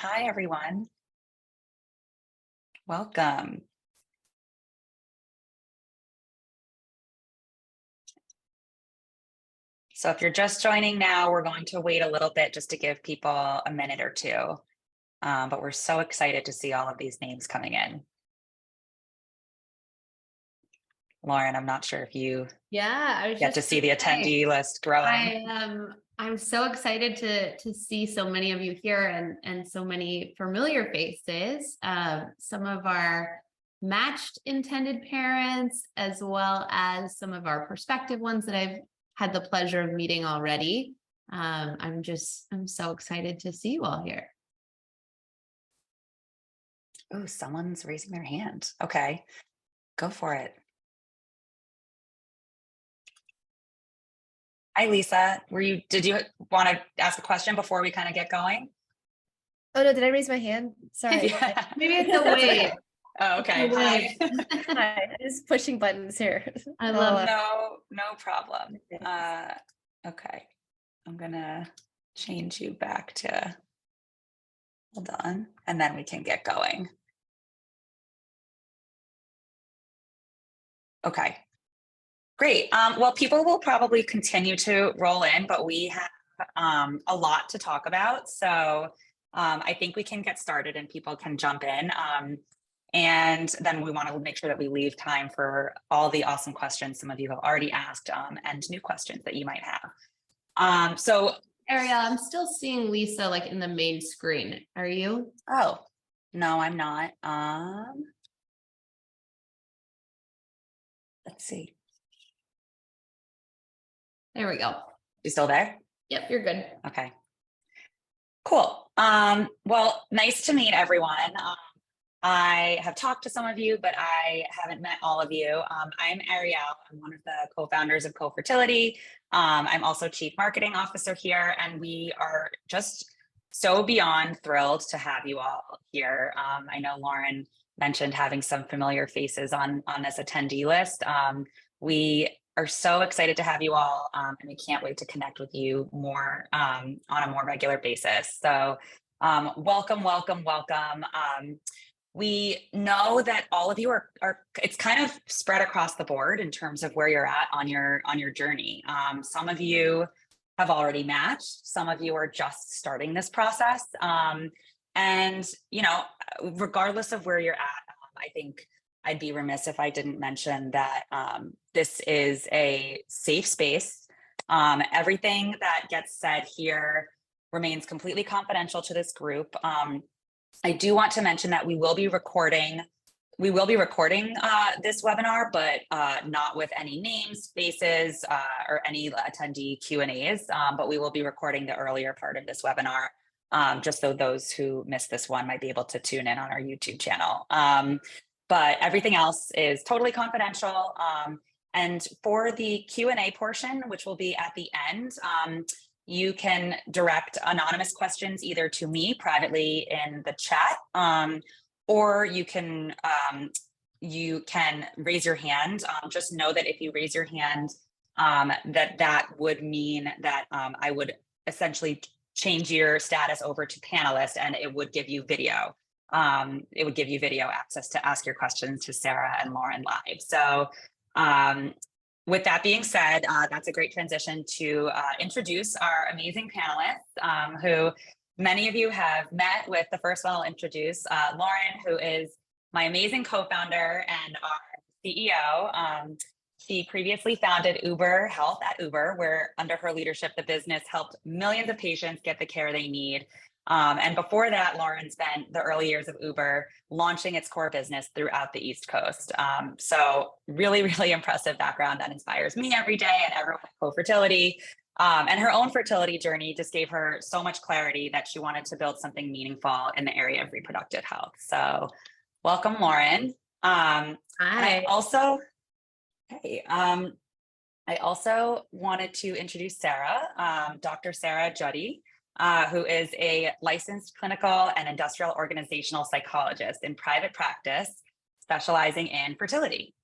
Hi, everyone. Welcome. So if you're just joining now, we're going to wait a little bit just to give people a minute or two. But we're so excited to see all of these names coming in. Lauren, I'm not sure if you I was get to just see the attendee list growing. I'm so excited to see so many of you here and so many familiar faces. Some of our matched intended parents, as well as some of our prospective ones that I've had the pleasure of meeting already. I'm so excited to see you all here. Oh, someone's raising their hand. Okay, go for it. Hi, Lisa. Did you want to ask a question before we kind of get going? Oh no, did I raise my hand? Sorry. Yeah. Maybe it's a wave. Oh, okay. Hi. Hi, I'm just pushing buttons here. I love No problem. Okay. I'm gonna change you back to, hold on, and then we can get going. Okay, great. Well, people will probably continue to roll in, but we have a lot to talk about. So I think we can get started and people can jump in. And then we want to make sure that we leave time for all the awesome questions some of you have already asked and new questions that you might have. So Ariel, I'm still seeing Lisa like in the main screen. Are you? Oh, no, I'm not. Let's see. There we go. You still there? Yep, you're good. Okay. Cool. Well, nice to meet everyone. I have talked to some of you, but I haven't met all of you. I'm Ariel. I'm one of the co-founders of Cofertility. I'm also Chief Marketing Officer here, and we are just so beyond thrilled to have you all here. I know Lauren mentioned having some familiar faces on this attendee list. We are so excited to have you all, and we can't wait to connect with you more on a more regular basis. So welcome. We know that all of you are it's kind of spread across the board in terms of where you're at on your journey. Some of you have already matched, some of you are just starting this process. And you know, regardless of where you're at, I think I'd be remiss if I didn't mention that this is a safe space. Everything that gets said here remains completely confidential to this group. I do want to mention that we will be recording this webinar, but not with any names, faces, or any attendee Q&As, but we will be recording the earlier part of this webinar, just so those who missed this one might be able to tune in on our YouTube channel. But everything else is totally confidential. And for the Q&A portion, which will be at the end, you can direct anonymous questions either to me privately in the chat, or you can raise your hand. Just know that if you raise your hand, that would mean that I would essentially change your status over to panelist, and it would give you video. It would give you video access to ask your questions to Sarah and Lauren live. So with that being said, that's a great transition to introduce our amazing panelists, who many of you have met with. The first one I'll introduce, Lauren, who is my amazing co-founder and our CEO. She previously founded Uber Health at Uber, where under her leadership, the business helped millions of patients get the care they need. And before that, Lauren spent the early years of Uber launching its core business throughout the East Coast. So really, really impressive background that inspires me every day and everyone at Cofertility. And her own fertility journey just gave her so much clarity that she wanted to build something meaningful in the area of reproductive health. So welcome, Lauren. Hi. I also wanted to introduce Sarah, Dr. Sarah Juddy, who is a licensed clinical and industrial organizational psychologist in private practice, specializing in fertility.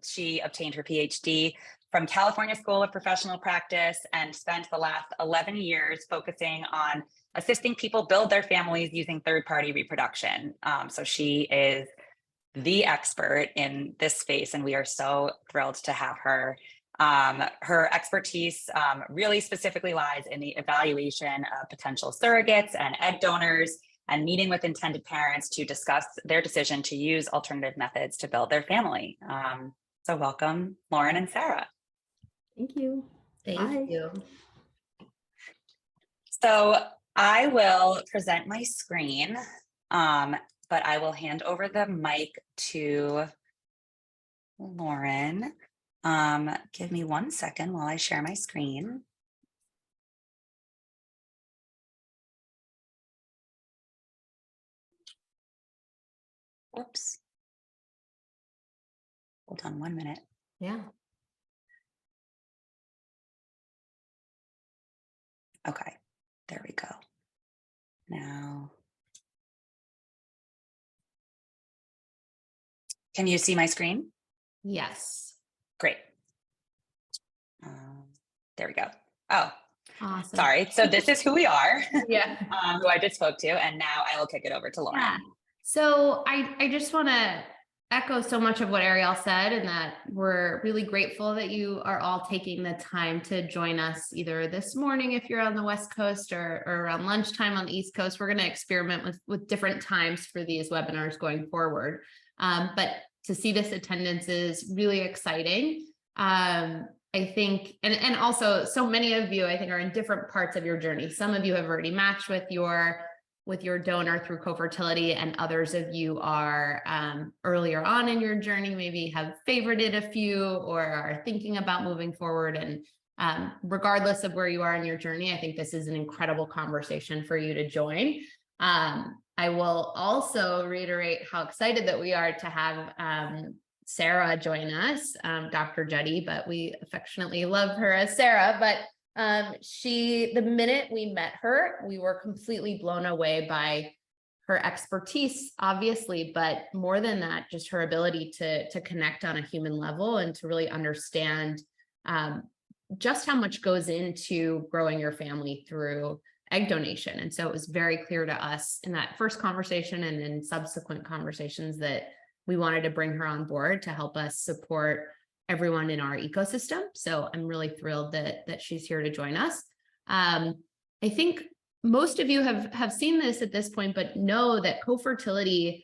She obtained her PhD from California School of Professional Practice and spent the last 11 years focusing on assisting people build their families using third-party reproduction. So she is the expert in this space, and we are so thrilled to have her. Her expertise really specifically lies in the evaluation of potential surrogates and egg donors, and meeting with intended parents to discuss their decision to use alternative methods to build their family. So welcome, Lauren and Sarah. Thank you. Thank you. So I will present my screen, but I will hand over the mic to Lauren. Give me 1 second while I share my screen. Whoops. Hold on 1 minute. Yeah. Okay, there we go. Now, can you see my screen? Yes. Great. There we go. Oh, Awesome. sorry. So this is who we are, Yeah. who I just spoke to, and now I will kick it over to Lauren. Yeah. So I just want to echo so much of what Ariel said, and that we're really grateful that you are all taking the time to join us either this morning if you're on the West Coast or around lunchtime on the East Coast. We're going to experiment with different times for these webinars going forward. But to see this attendance is really exciting. I think, and also so many of you, I think, are in different parts of your journey. Some of you have already matched with your donor through Cofertility, and others of you are earlier on in your journey, maybe have favorited a few or are thinking about moving forward. And regardless of where you are in your journey, I think this is an incredible conversation for you to join. I will also reiterate how excited that we are to have Sarah join us, Dr. Juddy, but we affectionately love her as Sarah. But the minute we met her, we were completely blown away by her expertise, obviously, but more than that, just her ability to connect on a human level and to really understand just how much goes into growing your family through egg donation. And so it was very clear to us in that first conversation and in subsequent conversations that we wanted to bring her on board to help us support everyone in our ecosystem. So I'm really thrilled that she's here to join us. I think most of you have seen this at this point, but know that Cofertility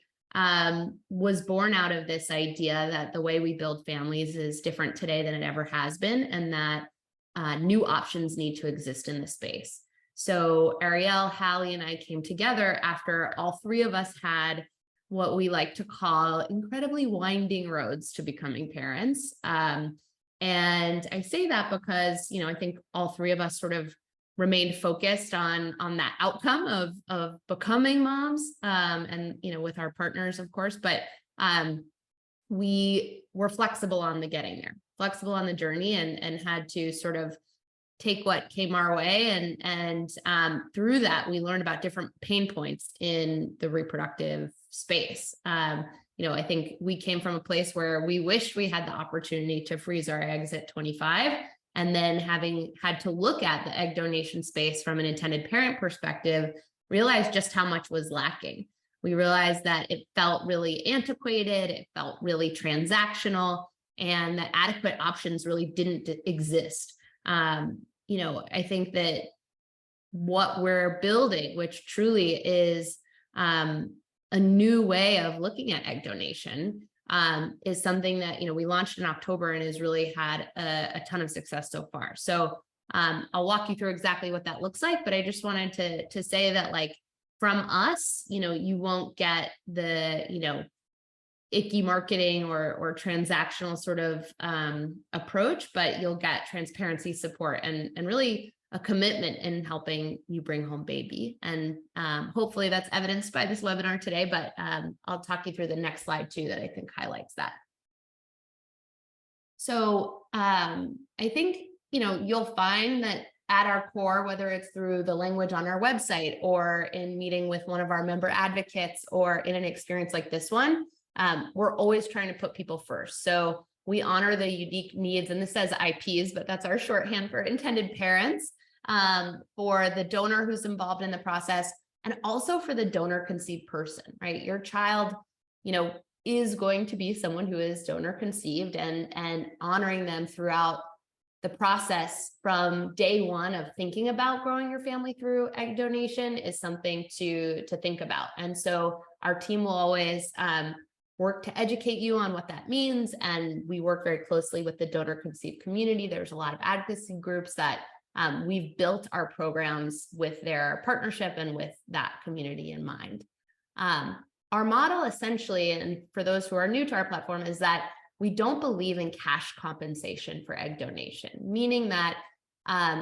was born out of this idea that the way we build families is different today than it ever has been, and that new options need to exist in this space. So Ariel, Hallie, and I came together after all three of us had what we like to call incredibly winding roads to becoming parents. And I say that because, I think all three of us sort of remained focused on that outcome of becoming moms, and, with our partners, of course, but we were flexible on the getting there, flexible on the journey, and had to sort of take what came our way. And through that, we learned about different pain points in the reproductive space. I think we came from a place where we wished we had the opportunity to freeze our eggs at 25, and then having had to look at the egg donation space from an intended parent perspective, realized just how much was lacking. We realized that it felt really antiquated, it felt really transactional, and that adequate options really didn't exist. I think that what we're building, which truly is a new way of looking at egg donation, is something that, we launched in October and has really had a ton of success so far. So I'll walk you through exactly what that looks like, but I just wanted to say that, like, from us, you won't get the, icky marketing or transactional sort of approach, but you'll get transparency, support, and really a commitment in helping you bring home baby. And hopefully that's evidenced by this webinar today, but I'll talk you through the next slide too, that I think highlights that. So I think, you'll find that at our core, whether it's through the language on our website or in meeting with one of our member advocates or in an experience like this one, we're always trying to put people first. So we honor the unique needs, and this says IPs, but that's our shorthand for intended parents. for the donor who's involved in the process, and also for the donor conceived person, right? Your child, is going to be someone who is donor conceived, and honoring them throughout the process from day one of thinking about growing your family through egg donation is something to think about. And so our team will always work to educate you on what that means. And we work very closely with the donor conceived community. There's a lot of advocacy groups that we've built our programs with their partnership and with that community in mind. Our model essentially, and for those who are new to our platform, is that we don't believe in cash compensation for egg donation, meaning that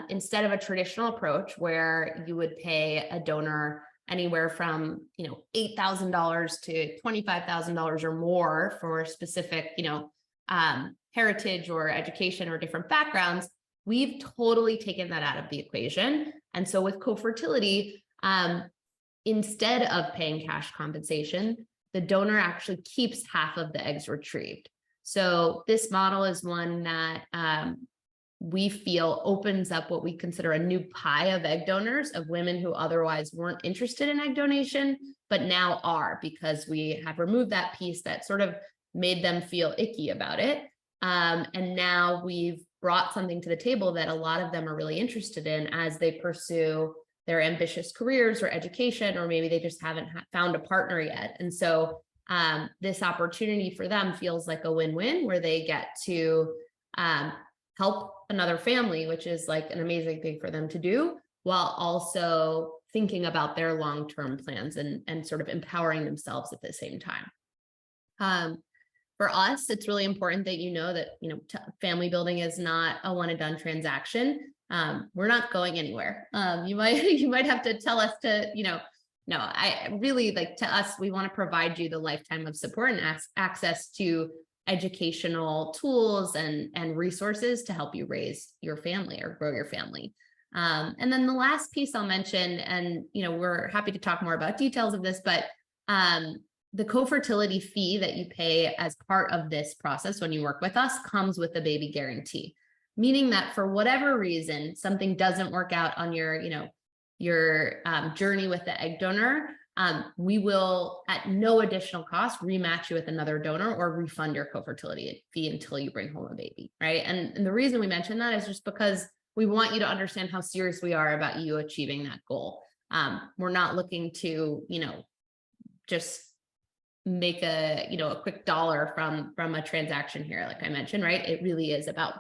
instead of a traditional approach where you would pay a donor anywhere from $8,000 to $25,000 or more for specific heritage or education or different backgrounds, we've totally taken that out of the equation. And so with Cofertility, instead of paying cash compensation, the donor actually keeps half of the eggs retrieved. So this model is one that we feel opens up what we consider a new pie of egg donors, of women who otherwise weren't interested in egg donation, but now are, because we have removed that piece that sort of made them feel icky about it. And now we've brought something to the table that a lot of them are really interested in as they pursue their ambitious careers or education, or maybe they just haven't found a partner yet. And so this opportunity for them feels like a win-win, where they get to help another family, which is like an amazing thing for them to do, while also thinking about their long-term plans and sort of empowering themselves at the same time. For us, it's really important that that family building is not a one and done transaction. We're not going anywhere. You might have to tell us to, no, I really, like, to us, we want to provide you the lifetime of support and access to educational tools and resources to help you raise your family or grow your family. And then the last piece I'll mention, and we're happy to talk more about details of this, but the Cofertility fee that you pay as part of this process when you work with us comes with a baby guarantee, meaning that for whatever reason, something doesn't work out on your journey with the egg donor, we will at no additional cost rematch you with another donor or refund your Cofertility fee until you bring home a baby, right? And the reason we mention that is just because we want you to understand how serious we are about you achieving that goal. We're not looking to, just make a quick dollar from a transaction here, like I mentioned, right? It really is about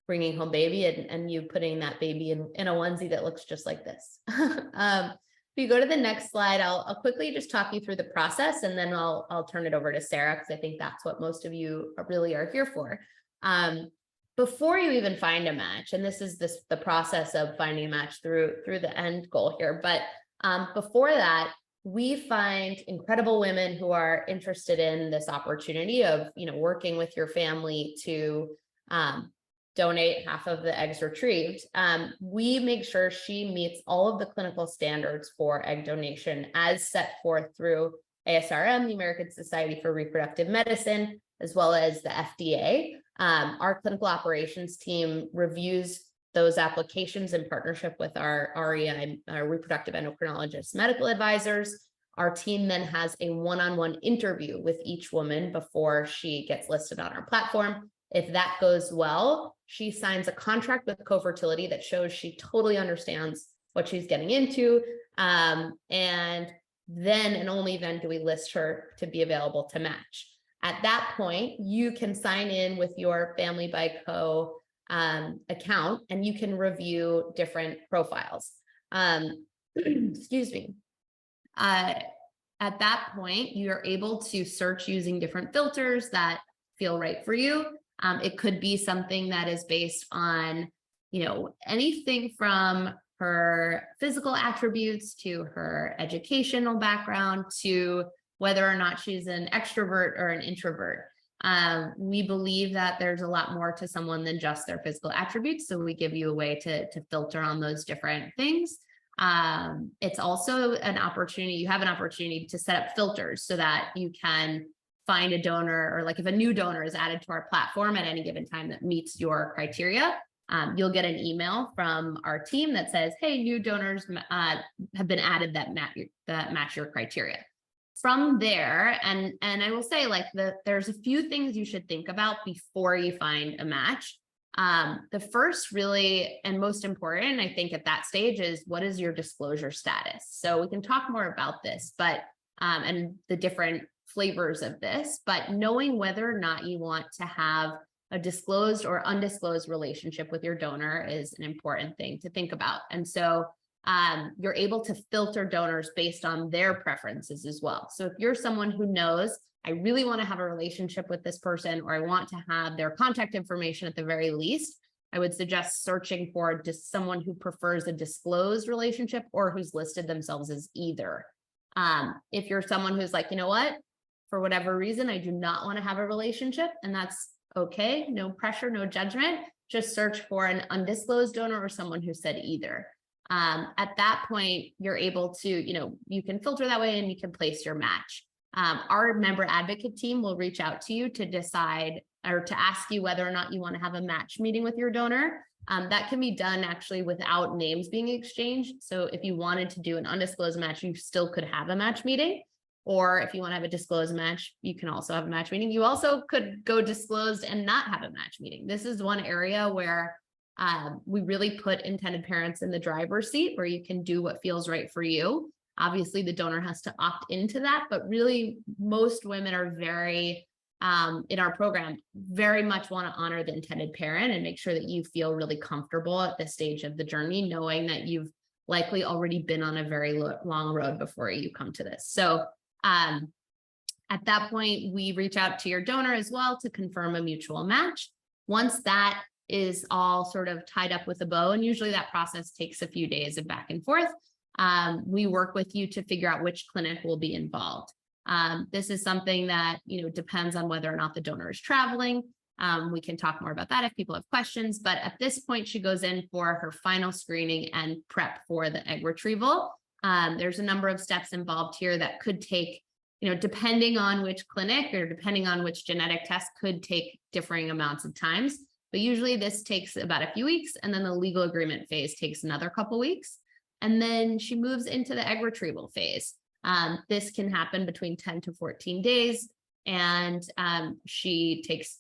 bringing home baby and you putting that baby in a onesie that looks just like this. If you go to the next slide, I'll quickly just talk you through the process, and then I'll turn it over to Sarah, because I think that's what most of you really are here for. Before you even find a match, and this is the process of finding a match through the end goal here, but before that, we find incredible women who are interested in this opportunity of working with your family to donate half of the eggs retrieved. We make sure she meets all of the clinical standards for egg donation as set forth through ASRM, the American Society for Reproductive Medicine, as well as the FDA. Our clinical operations team reviews those applications in partnership with our REI, our reproductive endocrinologist medical advisors. Our team then has a one-on-one interview with each woman before she gets listed on our platform. If that goes well, she signs a contract with Cofertility that shows she totally understands what she's getting into. And then and only then do we list her to be available to match. At that point, you can sign in with your Family by Co account, and you can review different profiles. Excuse me. At that point, you're able to search using different filters that feel right for you. It could be something that is based on, anything from her physical attributes to her educational background to whether or not she's an extrovert or an introvert. We believe that there's a lot more to someone than just their physical attributes. So we give you a way to filter on those different things. It's also an opportunity, you have an opportunity to set up filters so that you can find a donor, or like if a new donor is added to our platform at any given time that meets your criteria, you'll get an email from our team that says, hey, new donors have been added that match your criteria. From there, and I will say, like, there's a few things you should think about before you find a match. The first really and most important, I think, at that stage is, what is your disclosure status? So we can talk more about this, but and the different flavors of this, but knowing whether or not you want to have a disclosed or undisclosed relationship with your donor is an important thing to think about. And so you're able to filter donors based on their preferences as well. So if you're someone who knows, I really want to have a relationship with this person, or I want to have their contact information at the very least, I would suggest searching for just someone who prefers a disclosed relationship or who's listed themselves as either. If you're someone who's like, you know what, for whatever reason, I do not want to have a relationship, and that's okay, no pressure, no judgment, just search for an undisclosed donor or someone who said either. At that point, you're able to, you can filter that way and you can place your match. Our member advocate team will reach out to you to decide or to ask you whether or not you want to have a match meeting with your donor. That can be done actually without names being exchanged. So if you wanted to do an undisclosed match, you still could have a match meeting. Or if you want to have a disclosed match, you can also have a match meeting. You also could go disclosed and not have a match meeting. This is one area where we really put intended parents in the driver's seat, where you can do what feels right for you. Obviously, the donor has to opt into that, but really most women are very, in our program, very much want to honor the intended parent and make sure that you feel really comfortable at this stage of the journey, knowing that you've likely already been on a very long road before you come to this. So at that point, we reach out to your donor as well to confirm a mutual match. Once that is all sort of tied up with a bow, and usually that process takes a few days of back and forth, we work with you to figure out which clinic will be involved. This is something that, depends on whether or not the donor is traveling. We can talk more about that if people have questions, but at this point, she goes in for her final screening and prep for the egg retrieval. There's a number of steps involved here that could take, depending on which clinic or depending on which genetic test, could take differing amounts of times. But usually this takes about a few weeks, and then the legal agreement phase takes another couple weeks. And then she moves into the egg retrieval phase. This can happen between 10 to 14 days. And she takes,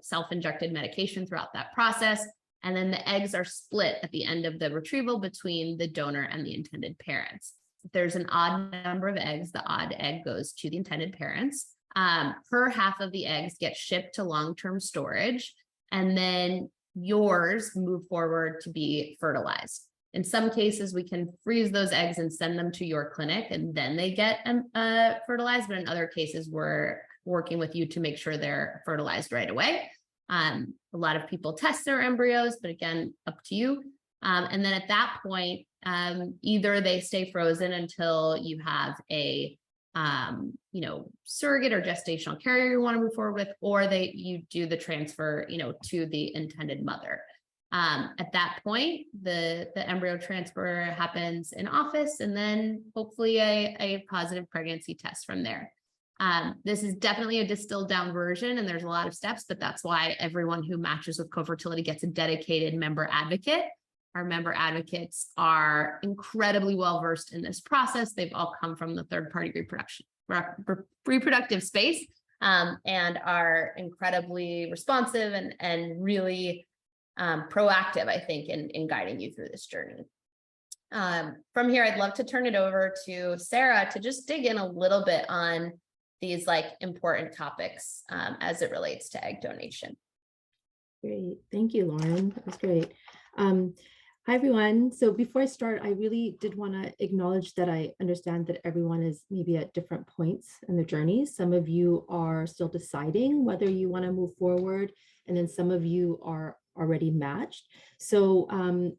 self-injected medication throughout that process. And then the eggs are split at the end of the retrieval between the donor and the intended parents. If there's an odd number of eggs, the odd egg goes to the intended parents. Her half of the eggs get shipped to long-term storage, and then yours move forward to be fertilized. In some cases, we can freeze those eggs and send them to your clinic, and then they get fertilized. But in other cases, we're working with you to make sure they're fertilized right away. A lot of people test their embryos, but again, up to you. And then at that point, either they stay frozen until you have a surrogate or gestational carrier you want to move forward with, or you do the transfer, to the intended mother. At that point, the embryo transfer happens in office, and then hopefully a positive pregnancy test from there. This is definitely a distilled down version, and there's a lot of steps, but that's why everyone who matches with Cofertility gets a dedicated member advocate. Our member advocates are incredibly well-versed in this process. They've all come from the third-party reproductive space, and are incredibly responsive and really proactive, I think, in guiding you through this journey. From here, I'd love to turn it over to Sarah to just dig in a little bit on these important topics as it relates to egg donation. Great. Thank you, Lauren. That was great. Hi, everyone. So before I start, I really did want to acknowledge that I understand that everyone is maybe at different points in their journey. Some of you are still deciding whether you want to move forward, and then some of you are already matched. So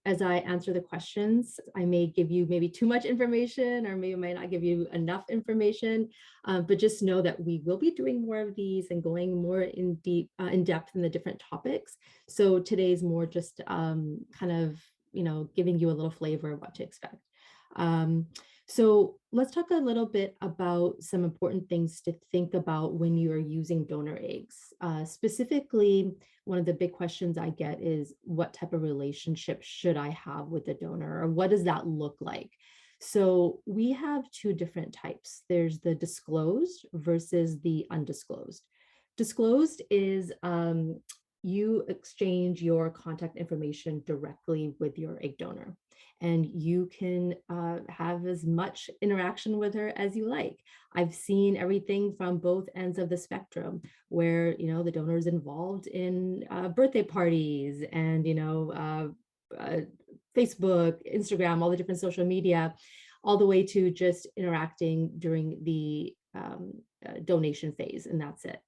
as I answer the questions, I may give you maybe too much information, or maybe I might not give you enough information, but just know that we will be doing more of these and going more in depth in the different topics. So today's more just kind of, giving you a little flavor of what to expect. So let's talk a little bit about some important things to think about when you are using donor eggs. Specifically, one of the big questions I get is what type of relationship should I have with the donor, or what does that look like? So we have two different types. There's the disclosed versus the undisclosed. Disclosed is you exchange your contact information directly with your egg donor, and you can have as much interaction with her as you like. I've seen everything from both ends of the spectrum, where the donor is involved in birthday parties and Facebook, Instagram, all the different social media, all the way to just interacting during the donation phase, and that's it.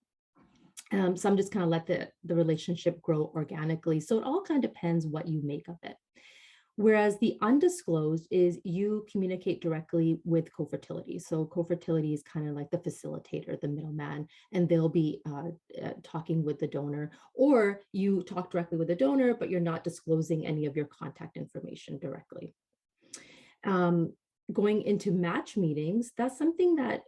Some just kind of let the relationship grow organically. So it all kind of depends what you make of it. Whereas the undisclosed is you communicate directly with Cofertility. So Cofertility is kind of like the facilitator, the middleman, and they'll be talking with the donor, or you talk directly with the donor, but you're not disclosing any of your contact information directly. Going into match meetings, that's something that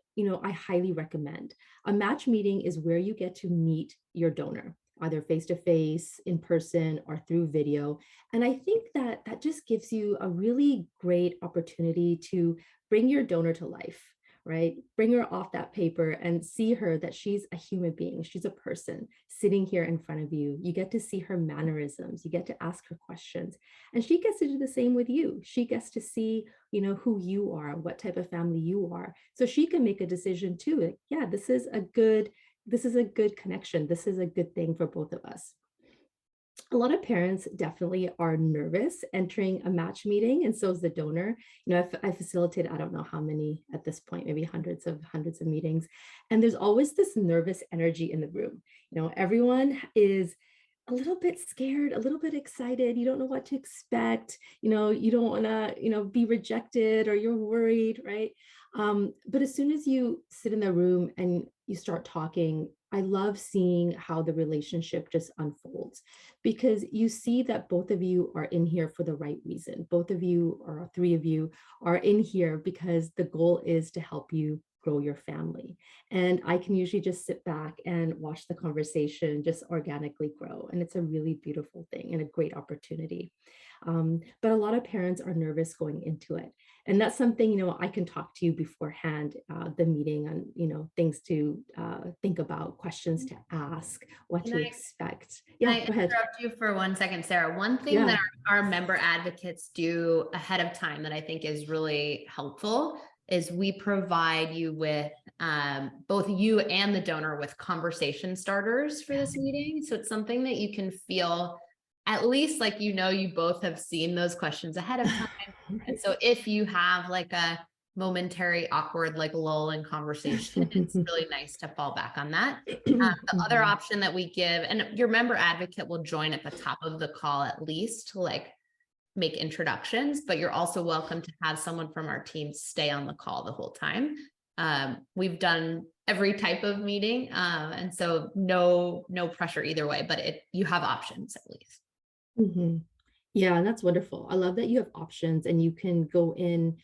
I highly recommend. A match meeting is where you get to meet your donor, either face-to-face, in person, or through video. And I think that that just gives you a really great opportunity to bring your donor to life, right? Bring her off that paper and see her that she's a human being. She's a person sitting here in front of you. You get to see her mannerisms. You get to ask her questions. And she gets to do the same with you. She gets to see, who you are, what type of family you are. So she can make a decision too. Like, yeah, this is a good connection. This is a good thing for both of us. A lot of parents definitely are nervous entering a match meeting, and so is the donor. I facilitate, I don't know how many at this point, maybe hundreds of meetings. And there's always this nervous energy in the room. Everyone is a little bit scared, a little bit excited. You don't know what to expect. You don't want to, be rejected, or you're worried, right? But as soon as you sit in the room and you start talking, I love seeing how the relationship just unfolds, because you see that both of you are in here for the right reason. Both of you, or three of you, are in here because the goal is to help you grow your family. And I can usually just sit back and watch the conversation just organically grow. And it's a really beautiful thing and a great opportunity. But a lot of parents are nervous going into it. And that's something, I can talk to you beforehand, the meeting, on, things to think about, questions to ask, what to expect. Yeah, Can I go ahead. interrupt you for 1 second, Sarah? One thing Yeah. that our member advocates do ahead of time that I think is really helpful is we provide you with both you and the donor with conversation starters for this meeting. So it's something that you can feel at least like, you both have seen those questions ahead of time. And so if you have like a momentary awkward like lull in conversation, it's really nice to fall back on that. The other option that we give, and your member advocate will join at the top of the call at least to like make introductions, but you're also welcome to have someone from our team stay on the call the whole time. We've done every type of meeting, and so no pressure either way, but you have options at least. Yeah, and that's wonderful. I love that you have options and you can go in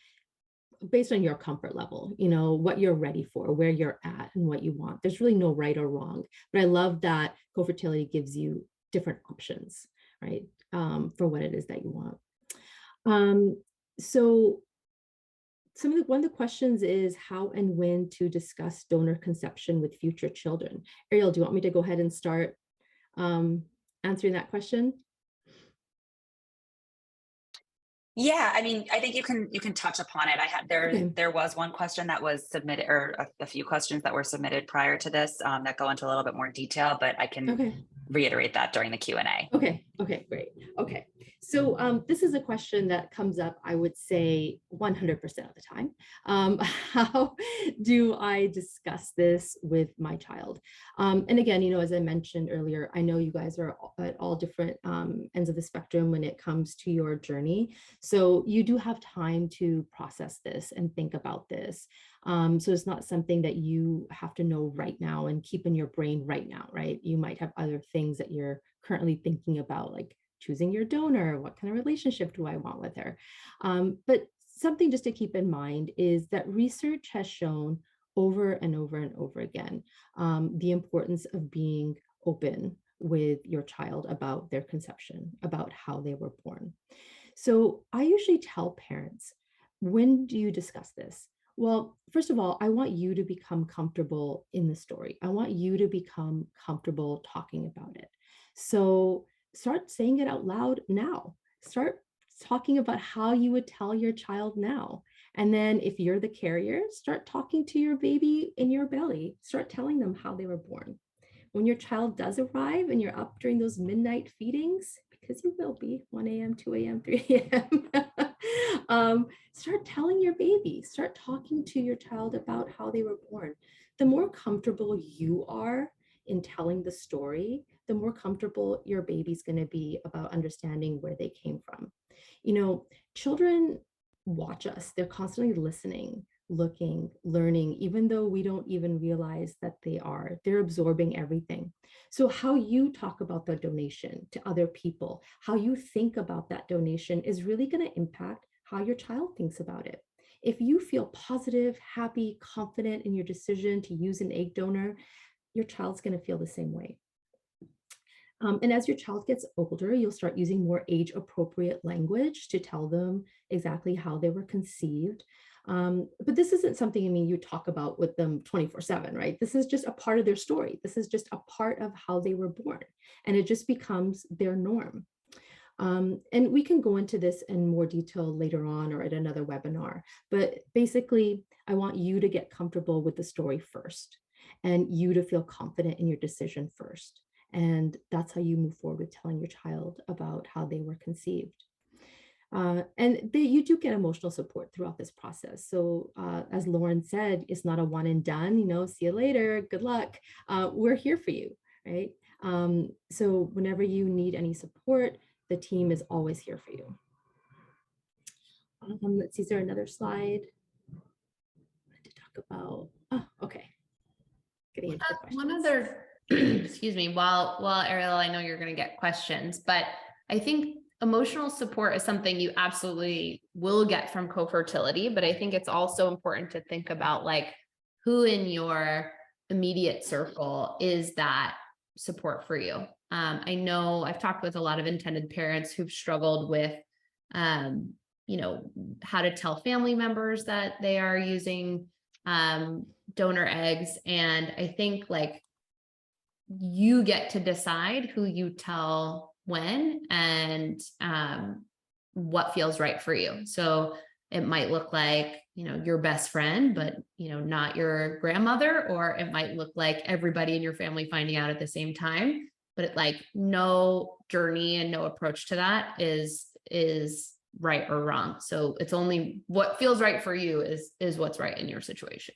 based on your comfort level, what you're ready for, where you're at, and what you want. There's really no right or wrong, but I love that Cofertility gives you different options, right, for what it is that you want. So one of the questions is how and when to discuss donor conception with future children. Ariel, do you want me to go ahead and start answering that question? Yeah, I mean, I think you can touch upon it. There was one question that was submitted, or a few questions that were submitted prior to this that go into a little bit more detail, but I can reiterate that during the Q&A. Okay, great. Okay, so this is a question that comes up, I would say 100% of the time. How do I discuss this with my child? And again, as I mentioned earlier, I know you guys are at all different ends of the spectrum when it comes to your journey. So you do have time to process this and think about this. So it's not something that you have to know right now and keep in your brain right now, right? You might have other things that you're currently thinking about, like choosing your donor, what kind of relationship do I want with her? But something just to keep in mind is that research has shown over and over and over again the importance of being open with your child about their conception, about how they were born. So I usually tell parents, when do you discuss this? Well, first of all, I want you to become comfortable in the story. I want you to become comfortable talking about it. So start saying it out loud now. Start talking about how you would tell your child now. And then if you're the carrier, start talking to your baby in your belly. Start telling them how they were born. When your child does arrive and you're up during those midnight feedings, because you will be 1 a.m., 2 a.m., 3 a.m., start telling your baby, start talking to your child about how they were born. The more comfortable you are in telling the story, the more comfortable your baby's going to be about understanding where they came from. You know, children watch us, they're constantly listening, looking, learning, even though we don't even realize that they are. They're absorbing everything. So how you talk about the donation to other people, how you think about that donation is really going to impact how your child thinks about it. If you feel positive, happy, confident in your decision to use an egg donor, your child's going to feel the same way. And as your child gets older, you'll start using more age-appropriate language to tell them exactly how they were conceived. But this isn't something, I mean, you talk about with them 24/7, right? This is just a part of their story. This is just a part of how they were born, and it just becomes their norm. And we can go into this in more detail later on or at another webinar, but basically, I want you to get comfortable with the story first, and you to feel confident in your decision first. And that's how you move forward with telling your child about how they were conceived. And you do get emotional support throughout this process. So as Lauren said, it's not a one and done, you know, see you later, good luck. We're here for you, right? So whenever you need any support, the team is always here for you. Let's see, is there another slide to talk about? Oh, okay. Getting into the questions. One other, excuse me, while Ariel, I know you're going to get questions, but I think emotional support is something you absolutely will get from Cofertility, but I think it's also important to think about like who in your immediate circle is that support for you. I know I've talked with a lot of intended parents who've struggled with, you know, how to tell family members that they are using donor eggs. And I think like you get to decide who you tell when and what feels right for you. So it might look like, you know, your best friend, but, you know, not your grandmother, or it might look like everybody in your family finding out at the same time, but it, like, no journey and no approach to that is right or wrong. So it's only what feels right for you is what's right in your situation.